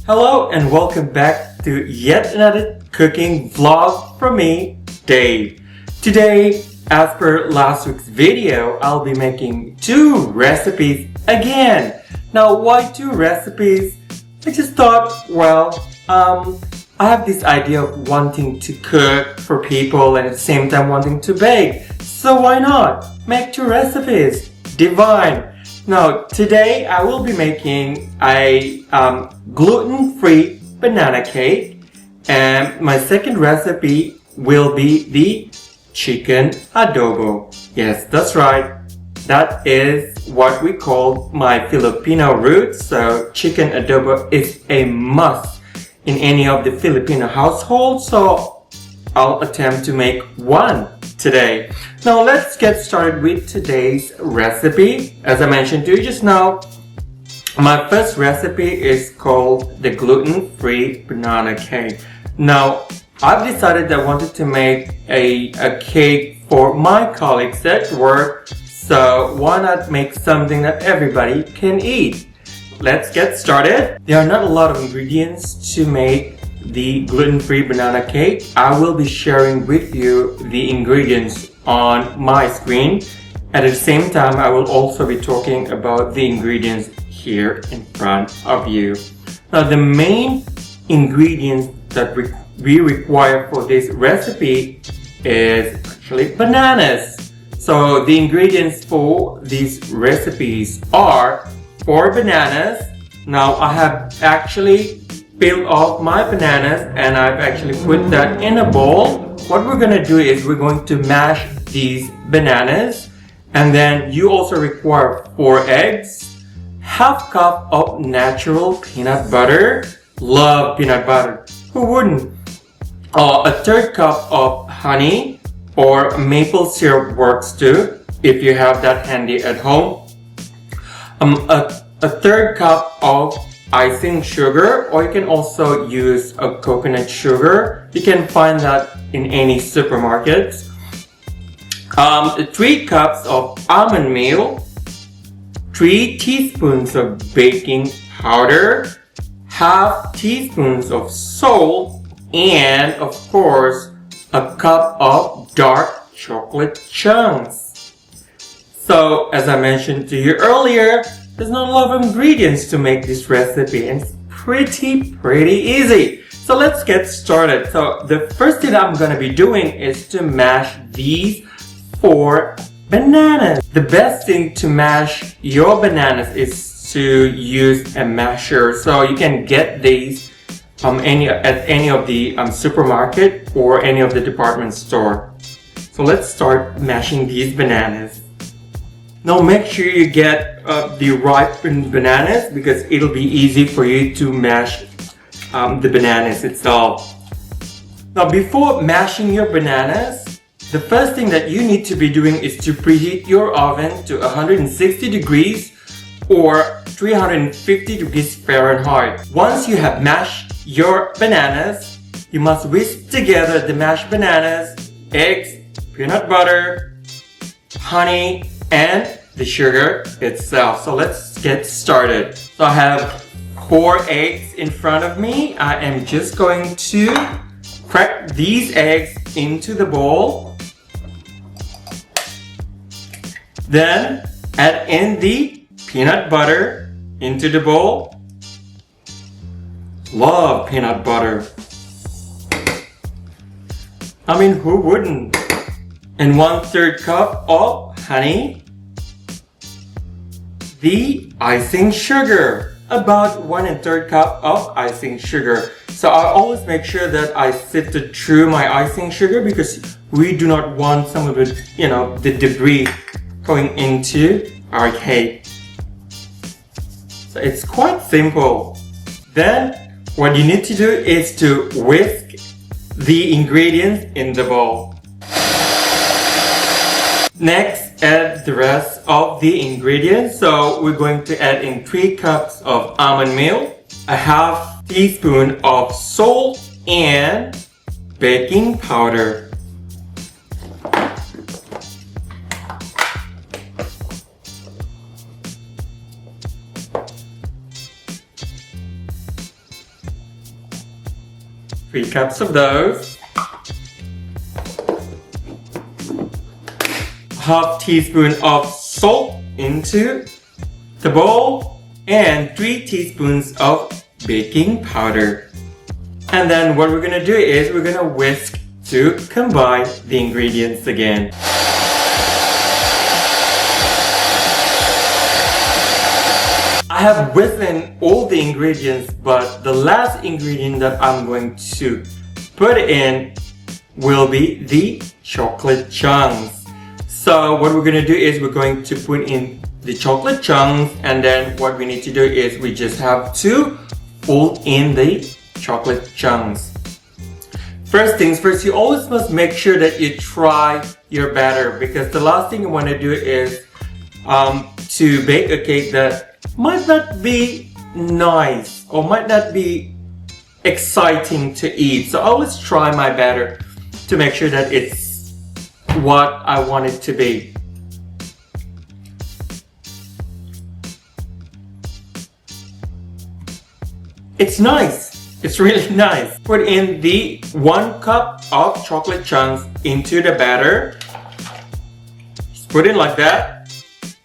Hello and welcome back to yet another cooking vlog from me, Dave. Today, as per last week's video, I'll be making two recipes again. Now, why two recipes? I just thought, I have this idea of wanting to cook for people and at the same time wanting to bake. So why not make two recipes? Divine! Now, today I will be making a gluten-free banana cake, and my second recipe will be the chicken adobo. Yes, that's right. That is what we call my Filipino roots. So chicken adobo is a must in any of the Filipino households. So I'll attempt to make one today. Now let's get started with today's recipe. As I mentioned to you just now, my first recipe is called the gluten-free banana cake. Now I've decided that I wanted to make a cake for my colleagues at work, so why not make something that everybody can eat? Let's get started. There are not a lot of ingredients to make the gluten-free banana cake. I will be sharing with you the ingredients on my screen. At the same time, I will also be talking about the ingredients here in front of you. Now, the main ingredients that we require for this recipe is actually bananas. So the ingredients for these recipes are 4 bananas. Now, I have actually peeled off my bananas and I've actually put that in a bowl. What we're going to do is we're going to mash these bananas, and then you also require 4 eggs, half cup of natural peanut butter. Love peanut butter. Who wouldn't? A third cup of honey or maple syrup works too if you have that handy at home. A third cup of icing sugar, or you can also use a coconut sugar. You can find that in any supermarkets. 3 cups of almond meal, 3 teaspoons of baking powder, half teaspoons of salt, and of course a cup of dark chocolate chunks. So as I mentioned to you earlier, there's not a lot of ingredients to make this recipe, and it's pretty easy. So let's get started. So the first thing I'm going to be doing is to mash these 4 bananas. The best thing to mash your bananas is to use a masher. So you can get these at any of the supermarket or any of the department store. So let's start mashing these bananas. Now make sure you get the ripened bananas, because it'll be easy for you to mash the bananas itself. Now before mashing your bananas, the first thing that you need to be doing is to preheat your oven to 160 degrees or 350 degrees Fahrenheit. Once you have mashed your bananas, you must whisk together the mashed bananas, eggs, peanut butter, honey, and the sugar itself. So let's get started. So I have 4 eggs in front of me. I am just going to crack these eggs into the bowl. Then add in the peanut butter into the bowl. Love peanut butter. I mean, who wouldn't? And 1/3 cup of honey. The icing sugar. About 1/3 cup of icing sugar. So I always make sure that I sifted through my icing sugar, because we do not want some of it, the debris going into our cake. So it's quite simple. Then what you need to do is to whisk the ingredients in the bowl. Next, add the rest of the ingredients. So we're going to add in 3 cups of almond meal, a half teaspoon of salt, and baking powder. 3 cups of those. Half teaspoon of salt into the bowl and 3 teaspoons of baking powder. And then what we're gonna do is we're gonna whisk to combine the ingredients again. I have whisked in all the ingredients, but the last ingredient that I'm going to put in will be the chocolate chunks. So what we're going to do is we're going to put in the chocolate chunks, and then what we need to do is we just have to fold in the chocolate chunks. First things first, you always must make sure that you try your batter, because the last thing you want to do is to bake a cake that might not be nice or might not be exciting to eat. So I always try my batter to make sure that it's what I want it to be. It's nice. It's really nice. Put in the 1 cup of chocolate chunks into the batter. Just put it like that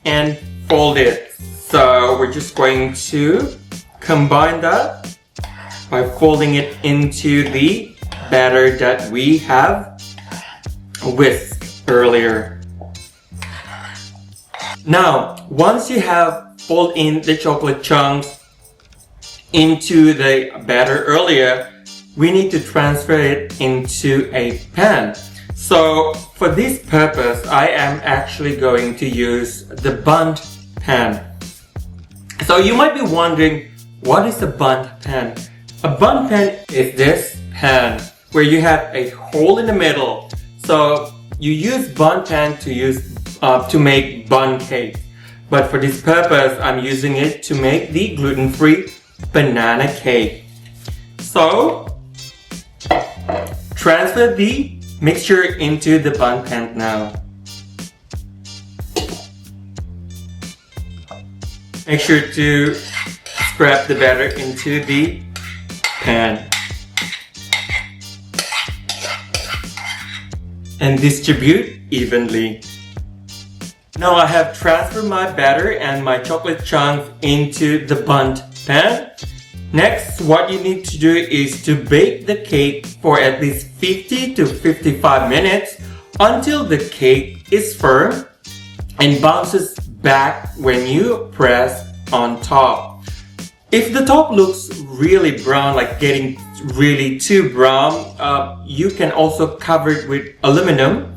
and fold it. So we're just going to combine that by folding it into the batter that we have whisked earlier. Now, once you have folded in the chocolate chunks into the batter earlier, we need to transfer it into a pan. So for this purpose, I am actually going to use the bundt pan. So you might be wondering, what is a bundt pan? A bundt pan is this pan where you have a hole in the middle. So you use bundt pan to make bun cake. But for this purpose, I'm using it to make the gluten-free banana cake. So transfer the mixture into the bundt pan now. Make sure to spread the batter into the pan and distribute evenly. Now I have transferred my batter and my chocolate chunks into the bundt pan. Next, what you need to do is to bake the cake for at least 50 to 55 minutes until the cake is firm and bounces back when you press on top. If the top looks really brown, like getting really too brown, you can also cover it with aluminum.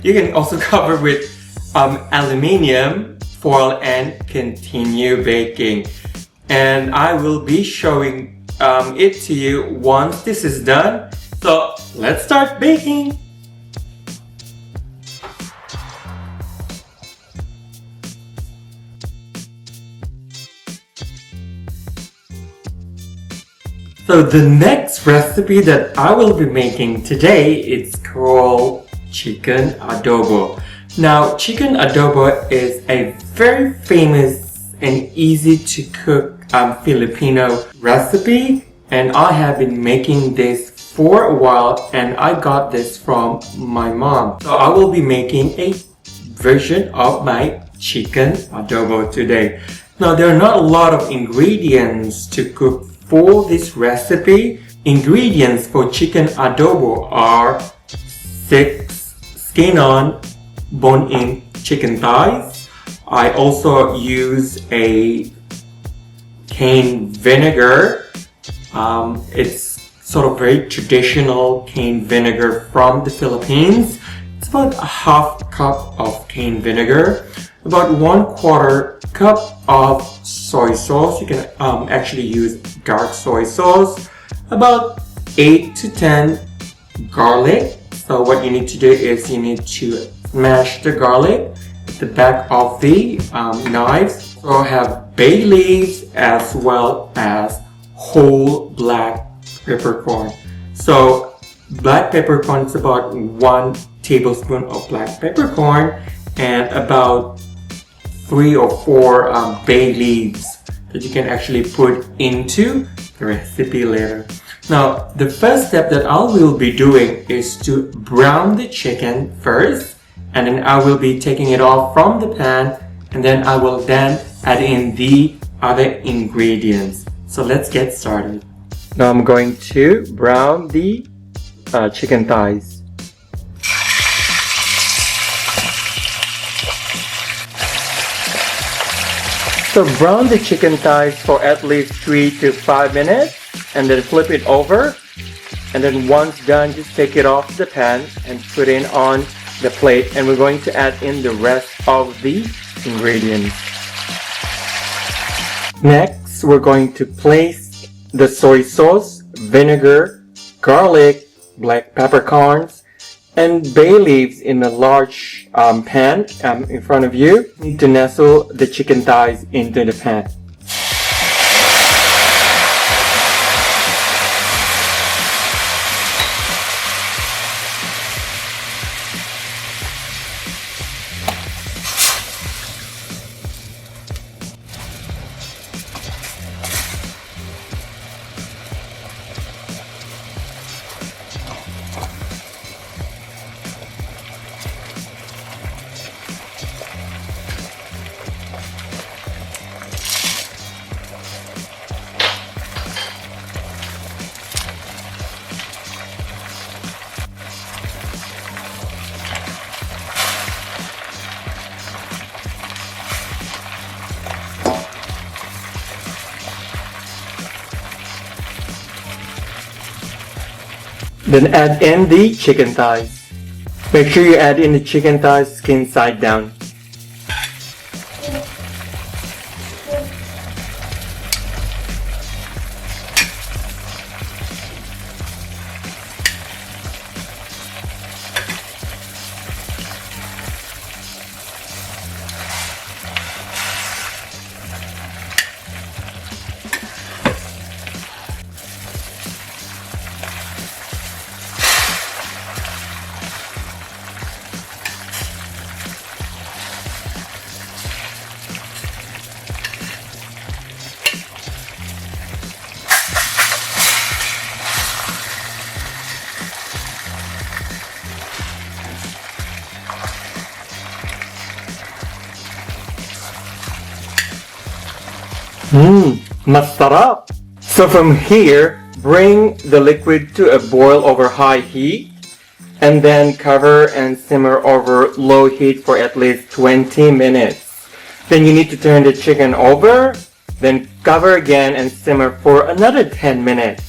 You can also cover with aluminium foil and continue baking. And I will be showing it to you once this is done. So let's start baking. So the next recipe that I will be making today is called chicken adobo. Now, chicken adobo is a very famous and easy to cook Filipino recipe, and I have been making this for a while, and I got this from my mom. So I will be making a version of my chicken adobo today. Now, there are not a lot of ingredients to cook for this recipe. Ingredients for chicken adobo are 6 skin-on, bone-in chicken thighs. I also use a cane vinegar. It's sort of very traditional cane vinegar from the Philippines. It's about a half cup of cane vinegar, about 1/4 cup of soy sauce. You can actually use dark soy sauce, about 8 to 10 garlic. So what you need to do is you need to smash the garlic at the back of the knives. So I have bay leaves as well as whole black peppercorn. So black peppercorn is about 1 tablespoon of black peppercorn and about 3 or 4 bay leaves that you can actually put into the recipe later. Now, the first step that I will be doing is to brown the chicken first, and then I will be taking it off from the pan, and then I will then add in the other ingredients. So let's get started. Now I'm going to brown the chicken thighs. So brown the chicken thighs for at least 3 to 5 minutes and then flip it over, and then once done, just take it off the pan and put it on the plate, and we're going to add in the rest of the ingredients. Next, we're going to place the soy sauce, vinegar, garlic, black peppercorns, and bay leaves in a large pan in front of you. You need to nestle the chicken thighs into the pan. Then add in the chicken thighs. Make sure you add in the chicken thighs skin side down. Masarap! So from here, bring the liquid to a boil over high heat, and then cover and simmer over low heat for at least 20 minutes. Then you need to turn the chicken over, then cover again and simmer for another 10 minutes.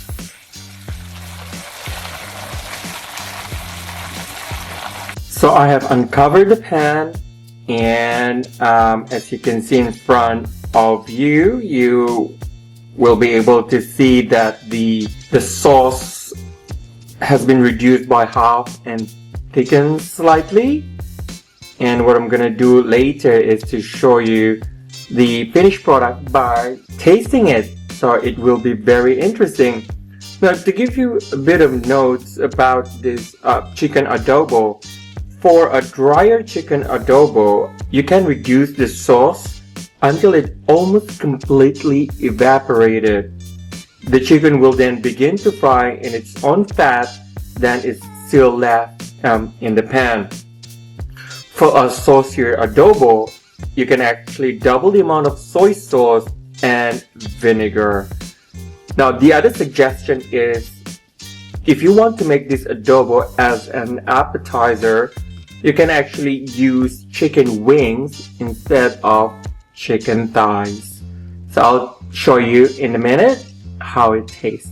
So I have uncovered the pan, and as you can see in front of you, you will be able to see that the sauce has been reduced by half and thickened slightly. And what I'm gonna do later is to show you the finished product by tasting it, so it will be very interesting. Now, to give you a bit of notes about this chicken adobo, for a drier chicken adobo, you can reduce the sauce until it almost completely evaporated. The chicken will then begin to fry in its own fat that is still left in the pan. For a saucier adobo, you can actually double the amount of soy sauce and vinegar. Now, the other suggestion is, if you want to make this adobo as an appetizer, you can actually use chicken wings instead of chicken thighs. So I'll show you in a minute how it tastes.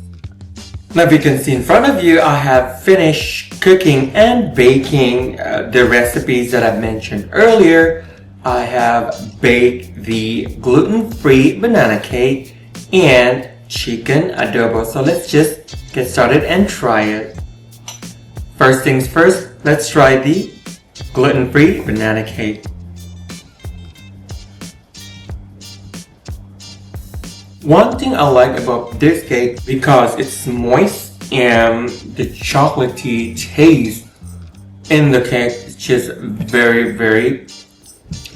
Now, if you can see in front of you, I have finished cooking and baking the recipes that I mentioned earlier. I have baked the gluten-free banana cake and chicken adobo. So let's just get started and try it. First things first, let's try the gluten-free banana cake. One thing I like about this cake, because it's moist and the chocolatey taste in the cake is just very, very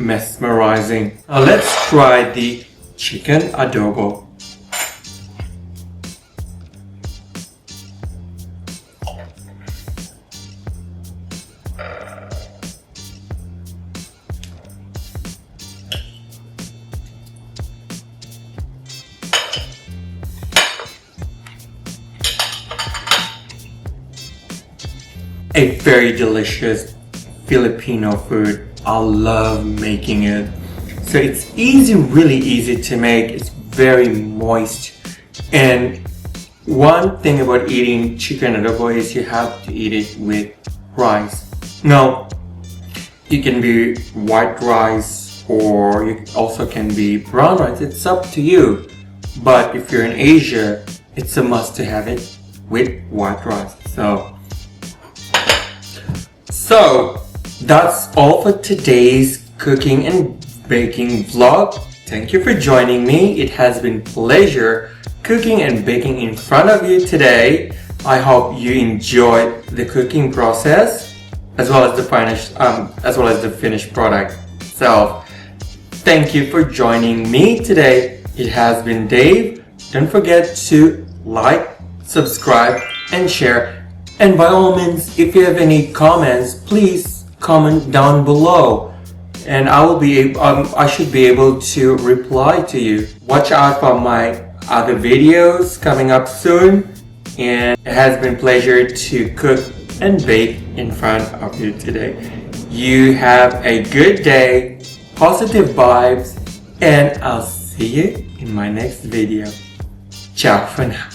mesmerizing. Now let's try the chicken adobo. A very delicious Filipino food. I love making it. So it's easy, really easy to make. It's very moist. And one thing about eating chicken adobo is you have to eat it with rice. Now, it can be white rice or it also can be brown rice. It's up to you. But if you're in Asia, it's a must to have it with white rice. So that's all for today's cooking and baking vlog. Thank you for joining me. It has been a pleasure cooking and baking in front of you today. I hope you enjoyed the cooking process as well as the finished product. So thank you for joining me today. It has been Dave. Don't forget to like, subscribe, and share. And by all means, if you have any comments, please comment down below, and I should be able to reply to you. Watch out for my other videos coming up soon, and it has been a pleasure to cook and bake in front of you today. You have a good day, positive vibes, and I'll see you in my next video. Ciao for now.